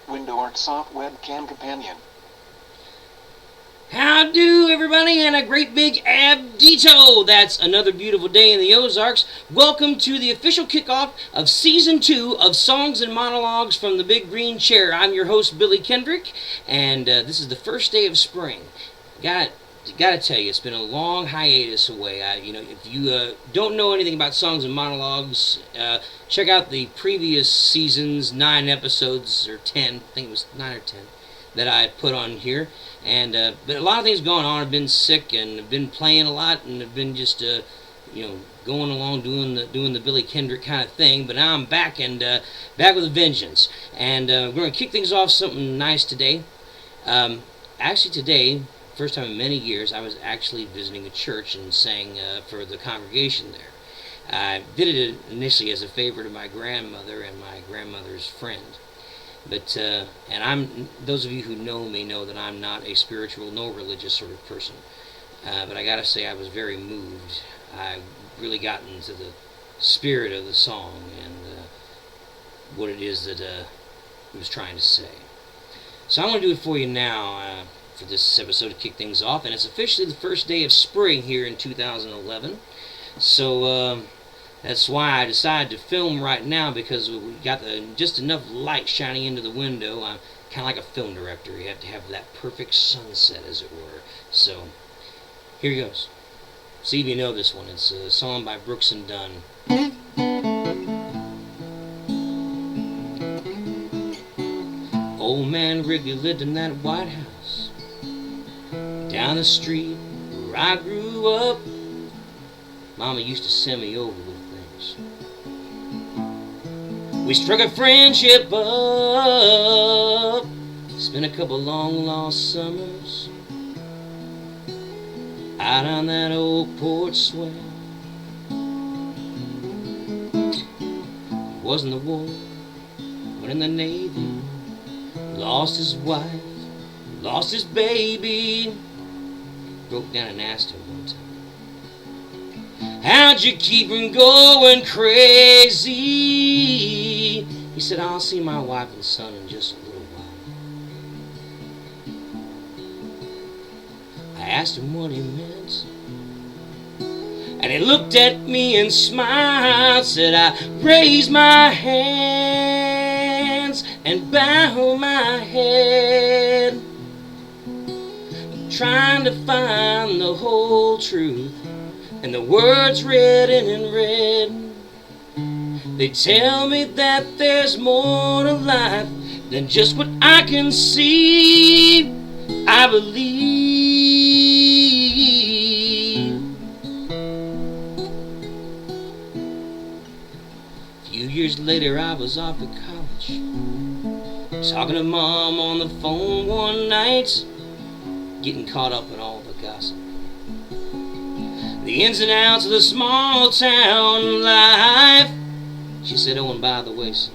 Window Art Soft Webcam Companion. How do, everybody, and a great big abdito. That's another beautiful day in the Ozarks. Welcome to the official kickoff of Season 2 of Songs and Monologues from the Big Green Chair. I'm your host, Billy Kendrick, and this is the first day of spring. Gotta tell you, it's been a long hiatus away. If you don't know anything about Songs and Monologues, check out the previous season's 9 episodes, or 10, I think it was 9 or 10, that I put on here. And but a lot of things going on. I've been sick and I've been playing a lot, and I've been just going along doing the Billy Kendrick kind of thing. But now I'm back and back with a vengeance. And we're gonna kick things off something nice today. Actually, today, first time in many years, I was actually visiting a church and sang for the congregation there. I did it initially as a favor to my grandmother and my grandmother's friend. But those of you who know me know that I'm not a spiritual nor religious sort of person. But I gotta say, I was very moved. I really got into the spirit of the song and what it is that he was trying to say. So I'm gonna do it for you now for this episode to kick things off, and it's officially the first day of spring here in 2011. So that's why I decided to film right now, because we got just enough light shining into the window. I'm kind of like a film director. You have to have that perfect sunset, as it were. So here goes. See if you know this one. It's a song by Brooks and Dunn. Old man Wrigley lived in that White House down the street where I grew up. Mama used to send me over with things. We struck a friendship up, spent a couple long lost summers out on that old porch swell. Wasn't the war, went in the Navy, lost his wife, lost his baby. Broke down and asked him one time, how'd you keep from going crazy? He said, I'll see my wife and son in just a little while. I asked him what he meant, and he looked at me and smiled. Said, I raise my hands and bow my head, trying to find the whole truth and the words written in red. They tell me that there's more to life than just what I can see. I believe. A few years later, I was off at college, talking to Mom on the phone one night, getting caught up in all the gossip, the ins and outs of the small town life. She said, oh, and by the way, son,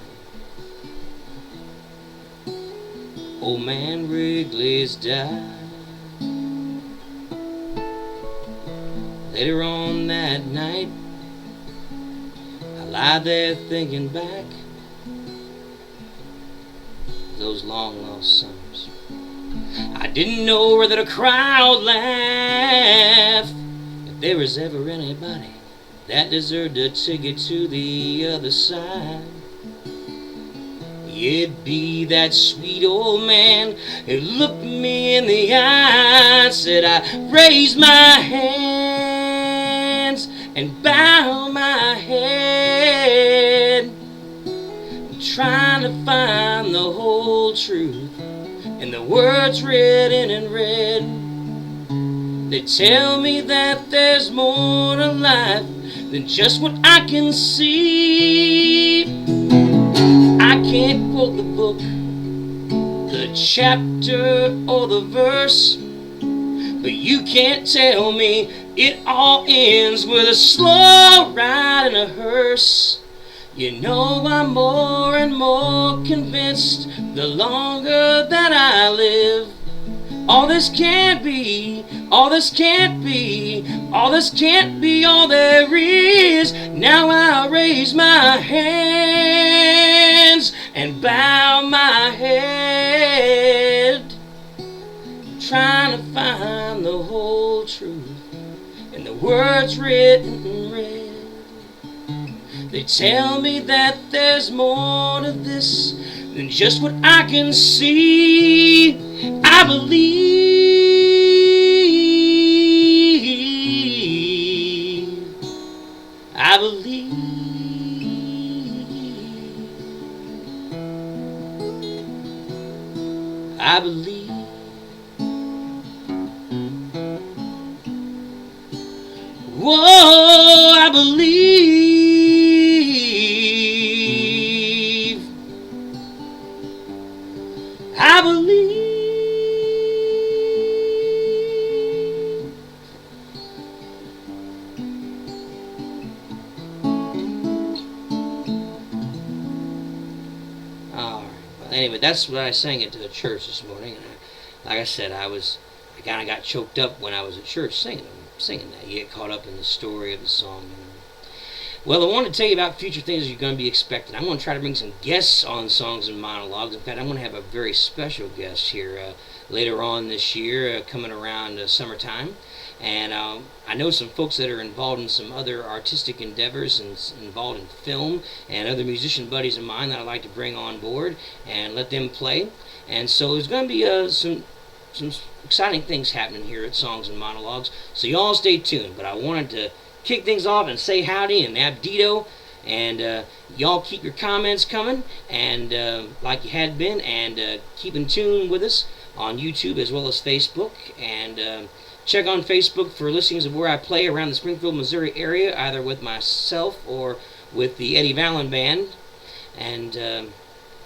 old man Wrigley's died. Later on that night, I lied there thinking back those long lost summers. I didn't know whether to cry or laugh. If there was ever anybody that deserved a ticket to the other side, it'd be that sweet old man who looked me in the eye. Said, I raise my hands and bow my head, trying to find the whole truth and the words written in red. They tell me that there's more to life than just what I can see. I can't quote the book, the chapter, or the verse, but you can't tell me it all ends with a slow ride in a hearse. You know, I'm more and more convinced the longer that I live. All this can't be, all this can't be, all this can't be all there is. Now I raise my hands and bow my head. truth, and the words written in red. They tell me that there's more to this than just what I can see. I believe. I believe. I believe. Whoa, I believe. I believe. All right. Well, anyway, that's what I sang it to the church this morning. And like I said, I kind of got choked up when I was at church singing that. You get caught up in the story of the song. Well, I want to tell you about future things you're going to be expecting. I'm going to try to bring some guests on Songs and Monologues. In fact, I'm going to have a very special guest here later on this year, coming around summertime. And I know some folks that are involved in some other artistic endeavors and involved in film, and other musician buddies of mine that I'd like to bring on board and let them play. And so there's going to be some exciting things happening here at Songs and Monologues. So y'all stay tuned. But I wanted to kick things off and say howdy and abdito, and y'all keep your comments coming, and like you had been, and keep in tune with us on YouTube as well as Facebook, and check on Facebook for listings of where I play around the Springfield, Missouri area, either with myself or with the Eddie Vallon Band, and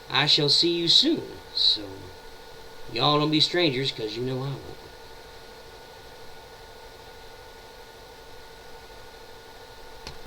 I shall see you soon. So y'all don't be strangers, because you know I won't.